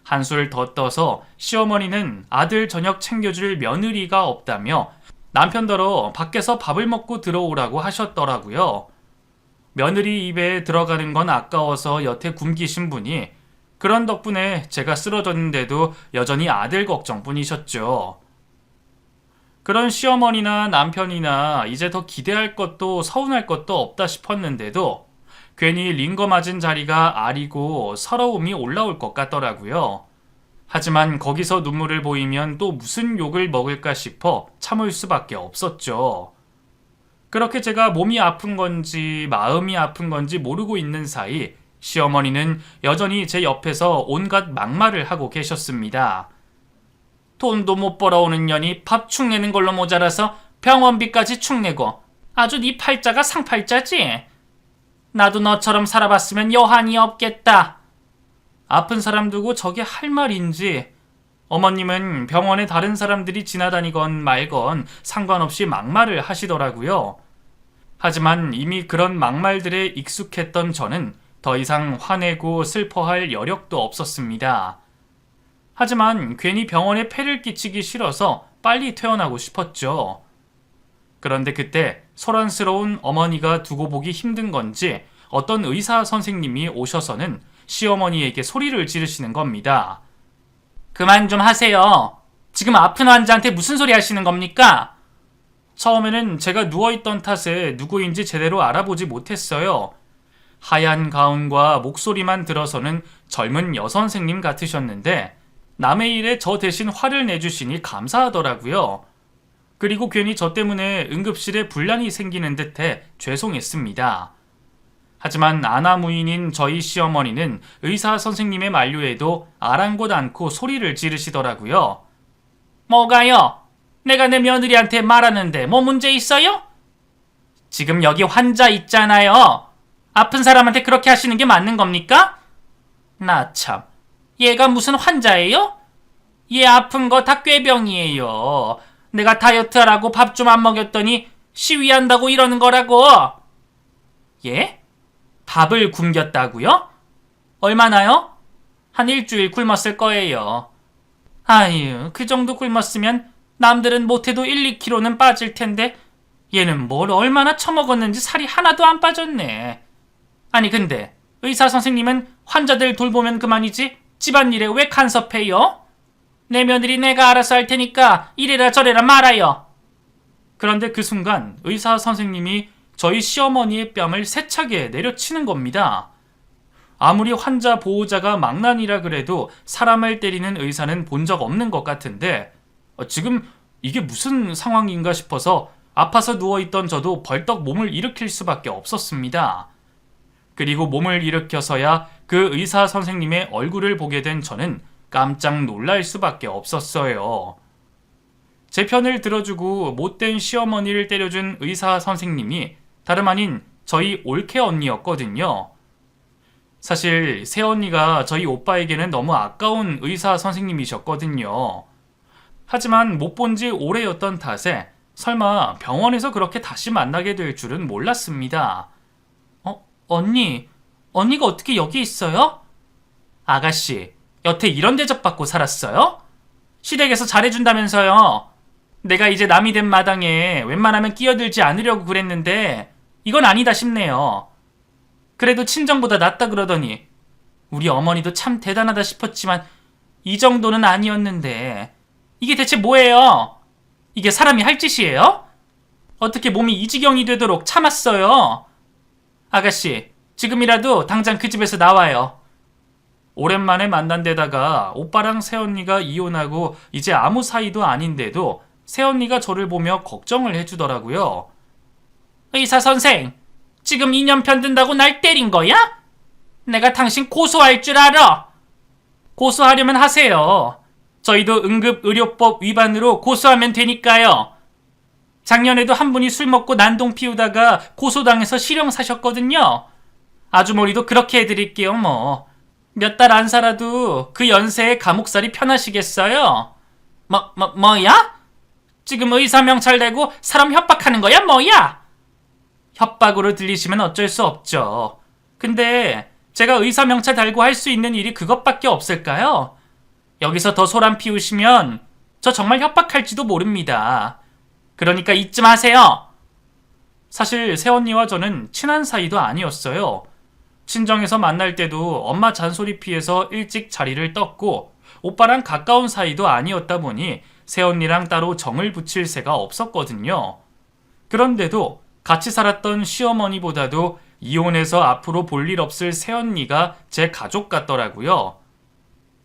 한술 더 떠서 시어머니는 아들 저녁 챙겨줄 며느리가 없다며 남편더러 밖에서 밥을 먹고 들어오라고 하셨더라고요. 며느리 입에 들어가는 건 아까워서 여태 굶기신 분이 그런 덕분에 제가 쓰러졌는데도 여전히 아들 걱정뿐이셨죠. 그런 시어머니나 남편이나 이제 더 기대할 것도 서운할 것도 없다 싶었는데도 괜히 링거 맞은 자리가 아리고 서러움이 올라올 것 같더라고요. 하지만 거기서 눈물을 보이면 또 무슨 욕을 먹을까 싶어 참을 수밖에 없었죠. 그렇게 제가 몸이 아픈 건지 마음이 아픈 건지 모르고 있는 사이 시어머니는 여전히 제 옆에서 온갖 막말을 하고 계셨습니다. 돈도 못 벌어오는 년이 밥 축내는 걸로 모자라서 병원비까지 축내고 아주 네 팔자가 상팔자지? 나도 너처럼 살아봤으면 여한이 없겠다. 아픈 사람 두고 저게 할 말인지 어머님은 병원에 다른 사람들이 지나다니건 말건 상관없이 막말을 하시더라고요. 하지만 이미 그런 막말들에 익숙했던 저는 더 이상 화내고 슬퍼할 여력도 없었습니다. 하지만 괜히 병원에 폐를 끼치기 싫어서 빨리 퇴원하고 싶었죠. 그런데 그때 소란스러운 어머니가 두고 보기 힘든 건지 어떤 의사 선생님이 오셔서는 시어머니에게 소리를 지르시는 겁니다. 그만 좀 하세요. 지금 아픈 환자한테 무슨 소리 하시는 겁니까? 처음에는 제가 누워있던 탓에 누구인지 제대로 알아보지 못했어요. 하얀 가운과 목소리만 들어서는 젊은 여선생님 같으셨는데 남의 일에 저 대신 화를 내주시니 감사하더라고요. 그리고 괜히 저 때문에 응급실에 분란이 생기는 듯해 죄송했습니다. 하지만 아나무인인 저희 시어머니는 의사 선생님의 만류에도 아랑곳 않고 소리를 지르시더라고요. 뭐가요? 내가 내 며느리한테 말하는데 뭐 문제 있어요? 지금 여기 환자 있잖아요. 아픈 사람한테 그렇게 하시는 게 맞는 겁니까? 나 참, 얘가 무슨 환자예요? 얘 아픈 거 다 꾀병이에요. 내가 다이어트하라고 밥 좀 안 먹였더니 시위한다고 이러는 거라고. 예? 밥을 굶겼다고요? 얼마나요? 한 일주일 굶었을 거예요. 아유, 그 정도 굶었으면 남들은 못해도 1, 2kg는 빠질 텐데 얘는 뭘 얼마나 처먹었는지 살이 하나도 안 빠졌네. 아니 근데 의사 선생님은 환자들 돌보면 그만이지 집안일에 왜 간섭해요? 내 며느리 내가 알아서 할 테니까 이래라 저래라 말아요. 그런데 그 순간 의사 선생님이 저희 시어머니의 뺨을 세차게 내려치는 겁니다. 아무리 환자 보호자가 망난이라 그래도 사람을 때리는 의사는 본 적 없는 것 같은데 지금 이게 무슨 상황인가 싶어서 아파서 누워있던 저도 벌떡 몸을 일으킬 수밖에 없었습니다. 그리고 몸을 일으켜서야 그 의사 선생님의 얼굴을 보게 된 저는 깜짝 놀랄 수밖에 없었어요. 제 편을 들어주고 못된 시어머니를 때려준 의사 선생님이 다름 아닌 저희 올케 언니였거든요. 사실 새언니가 저희 오빠에게는 너무 아까운 의사 선생님이셨거든요. 하지만 못 본 지 오래였던 탓에 설마 병원에서 그렇게 다시 만나게 될 줄은 몰랐습니다. 언니가 어떻게 여기 있어요? 아가씨, 여태 이런 대접받고 살았어요? 시댁에서 잘해준다면서요. 내가 이제 남이 된 마당에 웬만하면 끼어들지 않으려고 그랬는데 이건 아니다 싶네요. 그래도 친정보다 낫다 그러더니 우리 어머니도 참 대단하다 싶었지만 이 정도는 아니었는데 이게 대체 뭐예요? 이게 사람이 할 짓이에요? 어떻게 몸이 이 지경이 되도록 참았어요? 아가씨, 지금이라도 당장 그 집에서 나와요. 오랜만에 만난 데다가 오빠랑 새언니가 이혼하고 이제 아무 사이도 아닌데도 새언니가 저를 보며 걱정을 해주더라고요. 의사 선생, 지금 인연 편든다고 날 때린 거야? 내가 당신 고소할 줄 알아. 고소하려면 하세요. 저희도 응급의료법 위반으로 고소하면 되니까요. 작년에도 한 분이 술 먹고 난동 피우다가 고소당해서 실형 사셨거든요. 아주머니도 그렇게 해드릴게요 뭐. 몇 달 안 살아도 그 연세에 감옥살이 편하시겠어요? 뭐야? 지금 의사 명찰 내고 사람 협박하는 거야 뭐야? 협박으로 들리시면 어쩔 수 없죠. 근데 제가 의사 명찰 달고 할 수 있는 일이 그것밖에 없을까요? 여기서 더 소란 피우시면 저 정말 협박할지도 모릅니다. 그러니까 잊지 마세요. 사실 새언니와 저는 친한 사이도 아니었어요. 친정에서 만날 때도 엄마 잔소리 피해서 일찍 자리를 떴고 오빠랑 가까운 사이도 아니었다 보니 새언니랑 따로 정을 붙일 새가 없었거든요. 그런데도 같이 살았던 시어머니보다도 이혼해서 앞으로 볼 일 없을 새언니가 제 가족 같더라고요.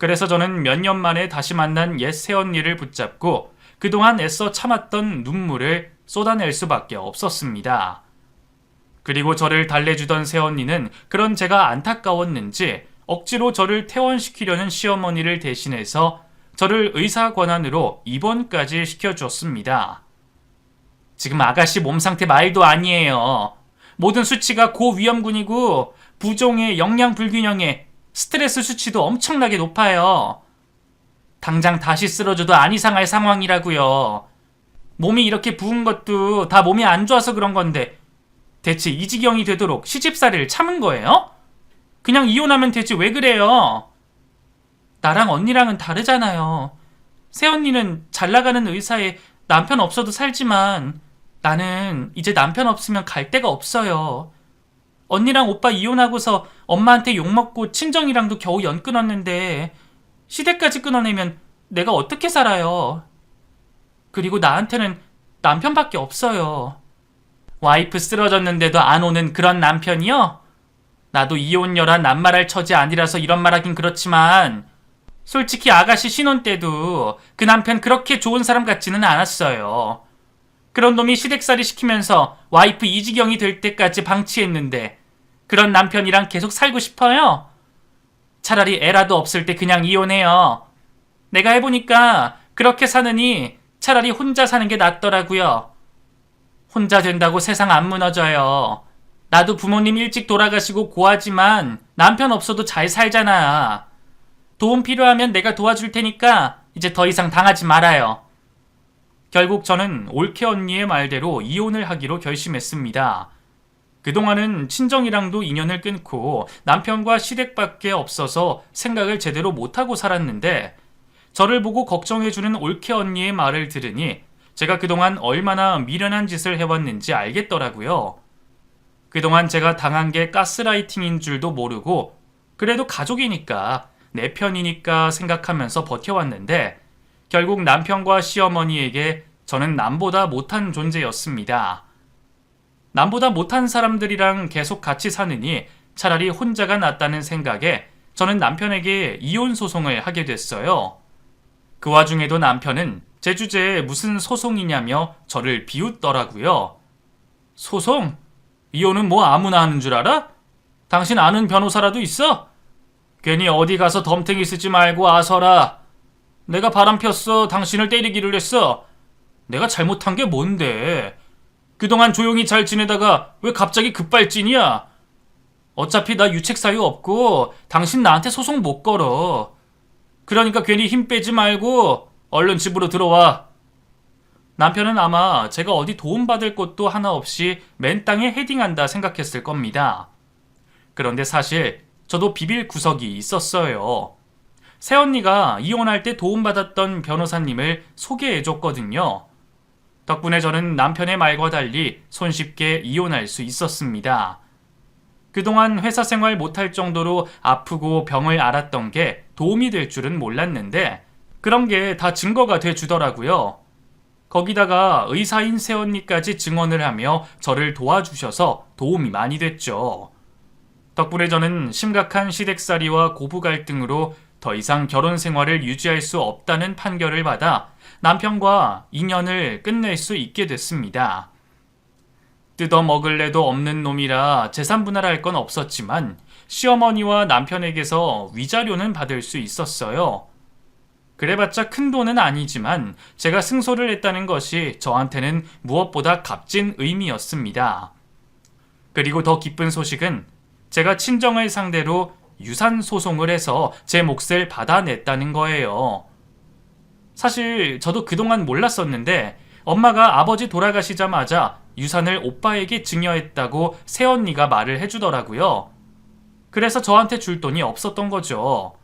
그래서 저는 몇 년 만에 다시 만난 옛 새언니를 붙잡고 그동안 애써 참았던 눈물을 쏟아낼 수밖에 없었습니다. 그리고 저를 달래주던 새언니는 그런 제가 안타까웠는지 억지로 저를 퇴원시키려는 시어머니를 대신해서 저를 의사 권한으로 입원까지 시켜주었습니다. 지금 아가씨 몸 상태 말도 아니에요. 모든 수치가 고위험군이고 부종에 영양 불균형에 스트레스 수치도 엄청나게 높아요. 당장 다시 쓰러져도 안 이상할 상황이라고요. 몸이 이렇게 부은 것도 다 몸이 안 좋아서 그런 건데 대체 이 지경이 되도록 시집살이를 참은 거예요? 그냥 이혼하면 되지 왜 그래요? 나랑 언니랑은 다르잖아요. 새언니는 잘 나가는 의사에 남편 없어도 살지만 나는 이제 남편 없으면 갈 데가 없어요. 언니랑 오빠 이혼하고서 엄마한테 욕먹고 친정이랑도 겨우 연 끊었는데 시댁까지 끊어내면 내가 어떻게 살아요? 그리고 나한테는 남편밖에 없어요. 와이프 쓰러졌는데도 안 오는 그런 남편이요? 나도 이혼녀라 낱말할 처지 아니라서 이런 말하긴 그렇지만 솔직히 아가씨 신혼 때도 그 남편 그렇게 좋은 사람 같지는 않았어요. 그런 놈이 시댁살이 시키면서 와이프 이 지경이 될 때까지 방치했는데 그런 남편이랑 계속 살고 싶어요? 차라리 애라도 없을 때 그냥 이혼해요. 내가 해보니까 그렇게 사느니 차라리 혼자 사는 게 낫더라고요. 혼자 된다고 세상 안 무너져요. 나도 부모님 일찍 돌아가시고 고하지만 남편 없어도 잘 살잖아. 도움 필요하면 내가 도와줄 테니까 이제 더 이상 당하지 말아요. 결국 저는 올케 언니의 말대로 이혼을 하기로 결심했습니다. 그동안은 친정이랑도 인연을 끊고 남편과 시댁밖에 없어서 생각을 제대로 못하고 살았는데 저를 보고 걱정해주는 올케 언니의 말을 들으니 제가 그동안 얼마나 미련한 짓을 해왔는지 알겠더라고요. 그동안 제가 당한 게 가스라이팅인 줄도 모르고 그래도 가족이니까 내 편이니까 생각하면서 버텨왔는데 결국 남편과 시어머니에게 저는 남보다 못한 존재였습니다. 남보다 못한 사람들이랑 계속 같이 사느니 차라리 혼자가 낫다는 생각에 저는 남편에게 이혼 소송을 하게 됐어요. 그 와중에도 남편은 제 주제에 무슨 소송이냐며 저를 비웃더라고요. 소송? 이혼은 뭐 아무나 하는 줄 알아? 당신 아는 변호사라도 있어? 괜히 어디 가서 덤탱이 쓰지 말고 아서라. 내가 바람 폈어. 당신을 때리기를 했어. 내가 잘못한 게 뭔데? 그동안 조용히 잘 지내다가 왜 갑자기 급발진이야? 어차피 나 유책 사유 없고 당신 나한테 소송 못 걸어. 그러니까 괜히 힘 빼지 말고 얼른 집으로 들어와. 남편은 아마 제가 어디 도움받을 곳도 하나 없이 맨 땅에 헤딩한다 생각했을 겁니다. 그런데 사실 저도 비빌 구석이 있었어요. 새언니가 이혼할 때 도움받았던 변호사님을 소개해줬거든요. 덕분에 저는 남편의 말과 달리 손쉽게 이혼할 수 있었습니다. 그동안 회사 생활 못할 정도로 아프고 병을 앓았던 게 도움이 될 줄은 몰랐는데 그런 게 다 증거가 돼주더라고요. 거기다가 의사인 새언니까지 증언을 하며 저를 도와주셔서 도움이 많이 됐죠. 덕분에 저는 심각한 시댁살이와 고부 갈등으로 더 이상 결혼 생활을 유지할 수 없다는 판결을 받아 남편과 인연을 끝낼 수 있게 됐습니다. 뜯어먹을래도 없는 놈이라 재산 분할할 건 없었지만 시어머니와 남편에게서 위자료는 받을 수 있었어요. 그래봤자 큰 돈은 아니지만 제가 승소를 했다는 것이 저한테는 무엇보다 값진 의미였습니다. 그리고 더 기쁜 소식은 제가 친정을 상대로 유산 소송을 해서 제 몫을 받아냈다는 거예요. 사실 저도 그동안 몰랐었는데 엄마가 아버지 돌아가시자마자 유산을 오빠에게 증여했다고 새언니가 말을 해주더라고요. 그래서 저한테 줄 돈이 없었던 거죠.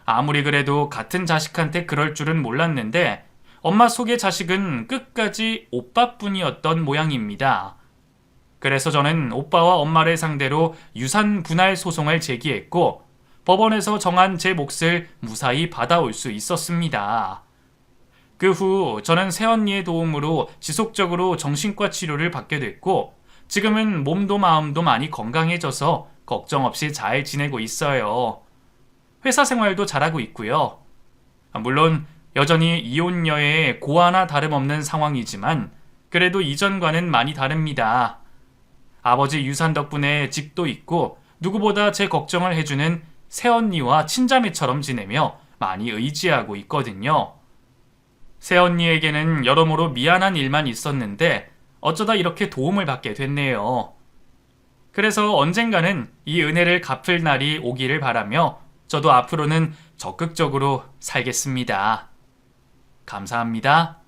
아무리 그래도 같은 자식한테 그럴 줄은 몰랐는데 엄마 속의 자식은 끝까지 오빠뿐이었던 모양입니다. 그래서 저는 오빠와 엄마를 상대로 유산 분할 소송을 제기했고 법원에서 정한 제 몫을 무사히 받아올 수 있었습니다. 그 후 저는 새언니의 도움으로 지속적으로 정신과 치료를 받게 됐고 지금은 몸도 마음도 많이 건강해져서 걱정 없이 잘 지내고 있어요. 회사 생활도 잘하고 있고요. 물론 여전히 이혼녀의 고아나 다름없는 상황이지만 그래도 이전과는 많이 다릅니다. 아버지 유산 덕분에 집도 있고 누구보다 제 걱정을 해주는 새언니와 친자매처럼 지내며 많이 의지하고 있거든요. 새언니에게는 여러모로 미안한 일만 있었는데 어쩌다 이렇게 도움을 받게 됐네요. 그래서 언젠가는 이 은혜를 갚을 날이 오기를 바라며 저도 앞으로는 적극적으로 살겠습니다. 감사합니다.